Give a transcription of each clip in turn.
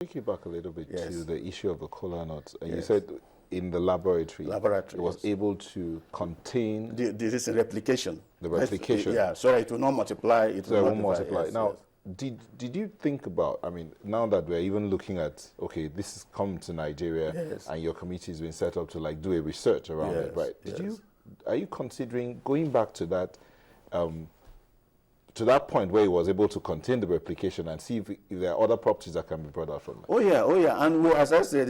Take you back a little bit Yes. to the issue of the Kola nuts. And Yes. you said in the laboratory, Laboratory, it was yes. able to contain This is a replication. the replication. Yeah, so it will not multiply. So it won't multiply. Yes, Now, yes. did you think about, I mean, now that we're even looking at, okay, this has come to Nigeria Yes. and your committee has been set up to like do a research around it, Yes, right? yes. Are you considering going back to that point where it was able to contain the replication and see if there are other properties that can be brought out from that? Oh yeah. And as I said,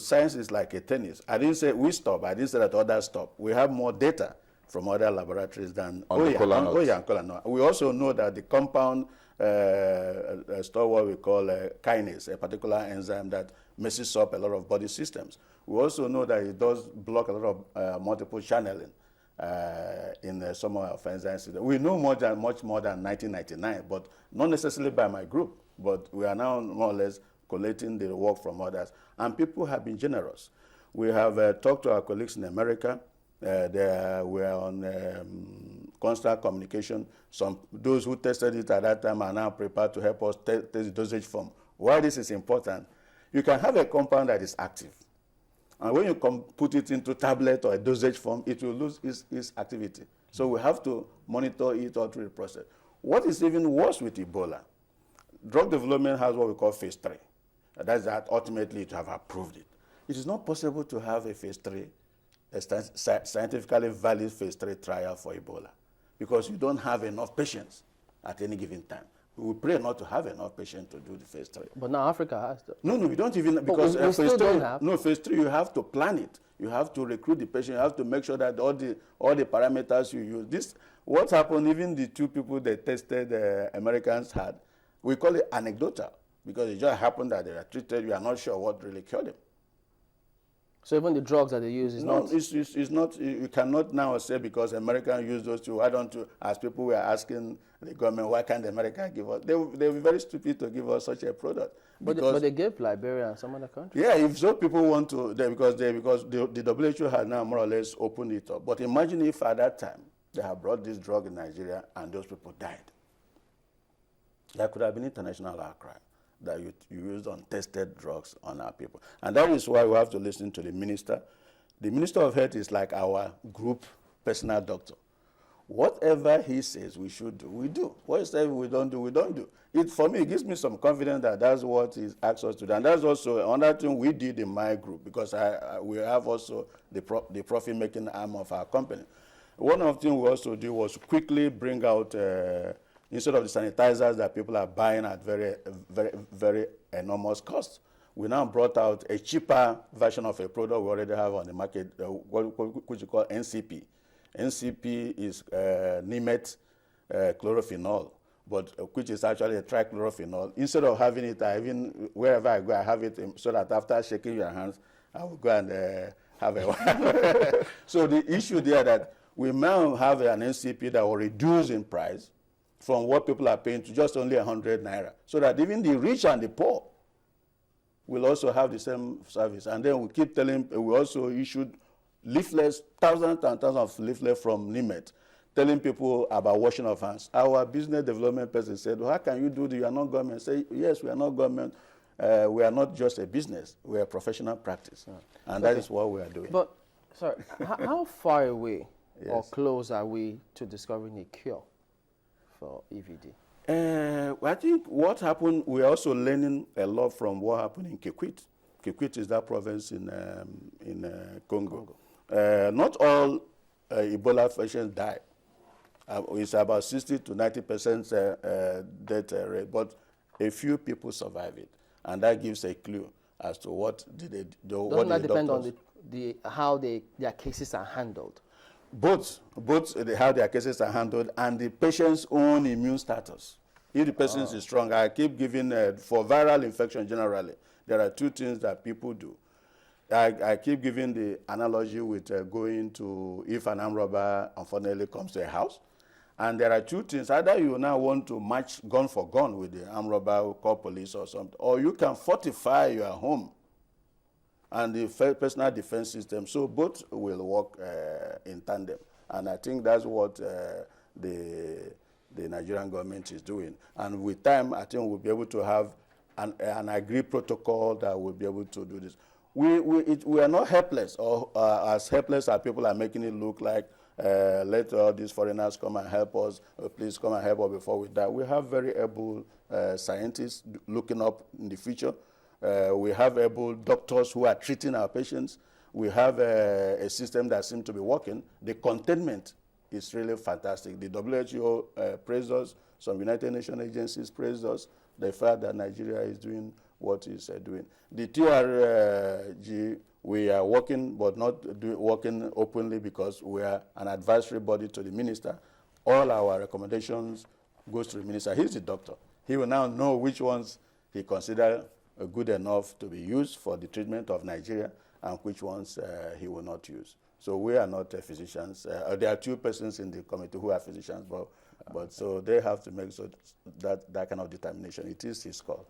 science is like a tennis. I didn't say we stop. I didn't say that others stop. We have more data from other laboratories than Kola nuts. Kola nuts. We also know that the compound store what we call kinase, a particular enzyme that messes up a lot of body systems. We also know that it does block a lot of multiple channeling in some of our enzymes. We know much more than 1999, but not necessarily by my group. But we are now more or less collating the work from others, and people have been generous. We have talked to our colleagues in America. We are on constant communication. Those who tested it at that time are now prepared to help us test the dosage form. Why this is important? You can have a compound that is active, and when you put it into tablet or a dosage form, it will lose its activity. So we have to monitor it all through the process. What is even worse with Ebola? Drug development has what we call phase 3. That's that ultimately to have approved it. It is not possible to have a phase 3, a scientifically valid phase 3 trial for Ebola, because you don't have enough patients at any given time. We pray not to have enough patients to do the phase 3. But now Africa has to. No, we don't even, because we still phase 3, don't have. no, phase 3, you have to plan it. You have to recruit the patient. You have to make sure that all the parameters you use. What happened, even the 2 people that tested Americans had, we call it anecdotal, because it just happened that they were treated. You are not sure what really killed them. So even the drugs that they use is not. It's not. You cannot now say because Americans use those 2. Why don't you? As people were asking the government, why can't America give us? They were very stupid to give us such a product. But they gave Liberia and some other countries. Yeah, if so people want to, because the WHO has now more or less opened it up. But imagine if at that time they have brought this drug in Nigeria and those people died. There could have been international outcry that you used untested drugs on our people. And that is why we have to listen to the minister. The Minister of Health is like our group personal doctor. Whatever he says we should do, we do. What he says we don't do, we don't do. For me, it gives me some confidence that that's what he asks us to do. And that's also another thing we did in my group, because we have also the profit-making arm of our company. One of the things we also did was quickly bring out, instead of the sanitizers that people are buying at very, very, very enormous cost, we now brought out a cheaper version of a product we already have on the market, which we call NCP. NCP is Nimet chlorophenol, but which is actually a trichlorophenol. Instead of having it, wherever I go, I have it so that after shaking your hands, I will go and have a one. So the issue there that we now have an NCP that will reduce in price from what people are paying to just only 100 naira, so that even the rich and the poor will also have the same service. And then we keep telling, we also issued leaflets, thousands and thousands of leaflets from Nimet, telling people about washing of hands. Our business development person said, well, how can you do this? You are not government. Say, yes, we are not government. We are not just a business. We are a professional practice. And that is what we are doing. But, sorry, how far away Yes. or close are we to discovering a cure for EVD? I think what happened, we're also learning a lot from what happened in Kikwit. Kikwit is that province in Congo. Not all Ebola patients die. It's about 60 to 90% death rate, but a few people survive it. And that gives a clue as to what did they do. Doesn't that depend on how their cases are handled? Both how their cases are handled and the patient's own immune status. If the patient is strong, I keep giving, for viral infection generally, there are 2 things that people do. I keep giving the analogy with going to, if an armed robber unfortunately comes to a house, and there are 2 things. Either you now want to match gun for gun with the armed robber, call police or something, or you can fortify your home and the personal defense system. So both will work in tandem. And I think that's what the Nigerian government is doing. And with time, I think we'll be able to have an agreed protocol that will be able to do this. We are not helpless, or as helpless as people are making it look like. Let all these foreigners come and help us. Please come and help us before we die. We have very able scientists looking up in the future. We have able doctors who are treating our patients. We have a system that seems to be working. The containment is really fantastic. The WHO praised us. Some United Nations agencies praised us. The fact that Nigeria is doing what it's doing. The TRG, we are working, but not working openly because we are an advisory body to the minister. All our recommendations goes to the minister. He's the doctor. He will now know which ones he considers good enough to be used for the treatment of Nigeria and which ones he will not use. So we are not physicians. There are 2 persons in the committee who are physicians, but so they have to make so that kind of determination. It is his call.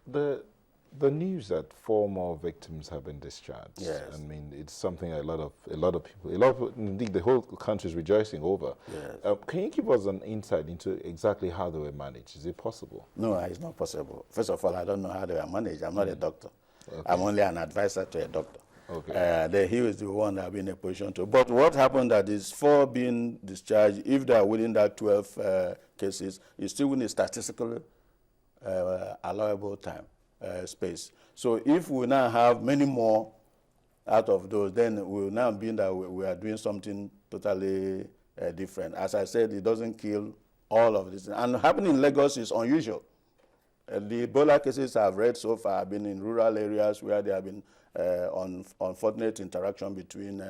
The news that 4 more victims have been discharged. Yes. I mean, it's something a lot of people, indeed the whole country is rejoicing over. Yes. Can you give us an insight into exactly how they were managed? Is it possible? No, it's not possible. First of all, I don't know how they were managed. I'm not a doctor. Okay. I'm only an advisor to a doctor. Okay. He was the one that have been in a position to. But what happened that is 4 being discharged, if they are within that 12 cases, it's still within a statistically allowable time space. So if we now have many more out of those, then we will now be that we are doing something totally different. As I said, it doesn't kill all of this. And happening in Lagos is unusual. The Ebola cases I've read so far have been in rural areas where there have been unfortunate interaction between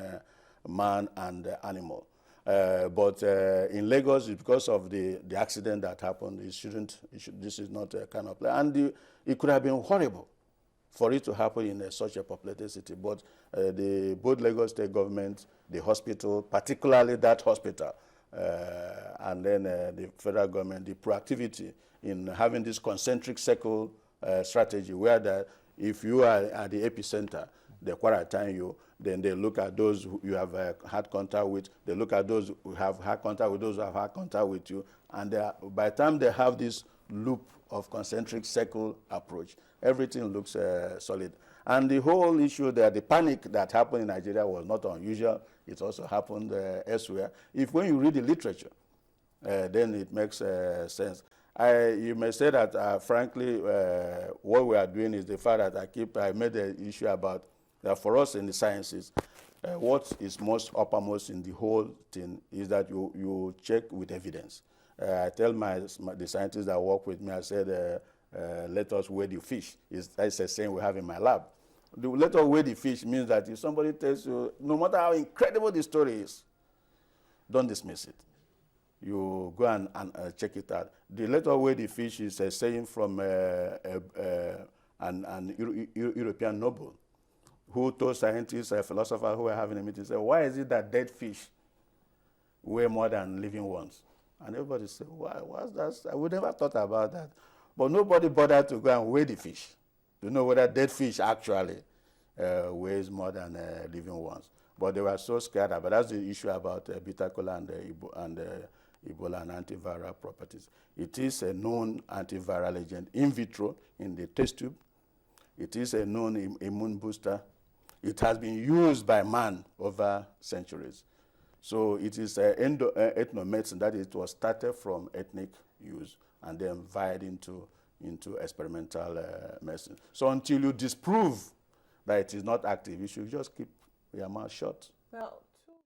man and animal. But in Lagos, because of the accident that happened, this is not a kind of play. And it could have been horrible for it to happen in such a populated city. But both Lagos state government, the hospital, particularly that hospital, and then the federal government, the proactivity in having this concentric circle strategy where if you are at the epicenter, they quarantine you, then they look at those who you have had contact with, they look at those who have had contact with those who have had contact with you, and by the time they have this loop of concentric circle approach, everything looks solid. And the whole issue that the panic that happened in Nigeria was not unusual. It also happened elsewhere. When you read the literature, then it makes sense. You may say that, frankly, what we are doing is the fact that I made the issue about that for us in the sciences, what is most uppermost in the whole thing is that you check with evidence. I tell the scientists that work with me, I said, let us weigh the fish. That's a saying we have in my lab. Let us weigh the fish means that if somebody tells you, no matter how incredible the story is, don't dismiss it. You go and check it out. The let us weigh the fish is a saying from an European noble who told scientists, a philosopher who were having a meeting, said, why is it that dead fish weigh more than living ones? And everybody said, why? What's that? I would never thought about that. But nobody bothered to go and weigh the fish to know whether dead fish actually weighs more than living ones. But they were so scared about that's the issue about Prt2 and Ebola and antiviral properties. It is a known antiviral agent in vitro in the test tube. It is a known immune booster. It has been used by man over centuries. So it is ethnomedicine, that it was started from ethnic use and then vied into experimental medicine. So until you disprove that it is not active, you should just keep your mouth shut. Well,